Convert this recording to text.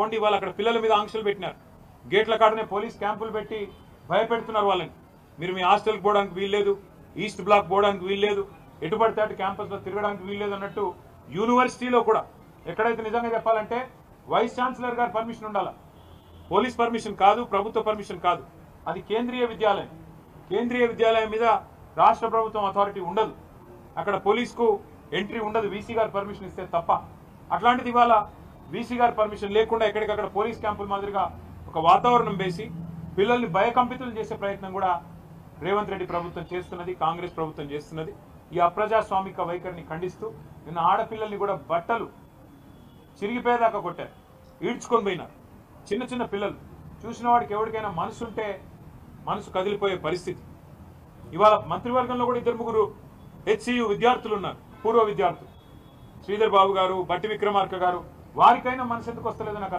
పోండి వాళ్ళు అక్కడ పిల్లల మీద ఆంక్షలు పెట్టినారు. గేట్ల కాడనే పోలీస్ క్యాంపులు పెట్టి భయపెడుతున్నారు వాళ్ళని. మీరు మీ హాస్టల్కి పోవడానికి వీల్లేదు, ఈస్ట్ బ్లాక్ పోవడానికి వీల్లేదు, ఎటు పడితే అటు క్యాంపస్లో తిరగడానికి వీల్లేదు అన్నట్టు యూనివర్సిటీలో కూడా ఎక్కడైతే నిజంగా చెప్పాలంటే వైస్ ఛాన్సలర్ గారి పర్మిషన్ ఉండాలి. పోలీస్ పర్మిషన్ కాదు, ప్రభుత్వ పర్మిషన్ కాదు. అది కేంద్రీయ విద్యాలయం. కేంద్రీయ విద్యాలయం మీద రాష్ట్ర ప్రభుత్వం అథారిటీ ఉండదు. అక్కడ పోలీసుకు ఎంట్రీ ఉండదు, వీసీ గారు పర్మిషన్ ఇస్తే తప్ప. అట్లాంటిది ఇవాళ వీసీ గారి పర్మిషన్ లేకుండా ఎక్కడికక్కడ పోలీస్ క్యాంపుల మాదిరిగా ఒక వాతావరణం వేసి పిల్లల్ని భయకంపితులు చేసే ప్రయత్నం కూడా రేవంత్ రెడ్డి ప్రభుత్వం చేస్తున్నది, కాంగ్రెస్ ప్రభుత్వం చేస్తున్నది. ఈ అప్రజాస్వామిక వైఖరిని ఖండిస్తూ నిన్న ఆడపిల్లల్ని కూడా బట్టలు చిరిగిపోయేదాకా కొట్టారు, ఈడ్చుకొని పోయినారు. చిన్న చిన్న పిల్లలు చూసిన వాడికి ఎవరికైనా మనసు ఉంటే మనసు కదిలిపోయే పరిస్థితి. ఇవాళ మంత్రివర్గంలో కూడా 2-3 హెచ్సియు విద్యార్థులు ఉన్నారు, పూర్వ విద్యార్థులు. శ్రీధర్ బాబు గారు, బట్టి విక్రమార్క గారు, వారికైనా మనసు ఎందుకు వస్తలేదు నాకు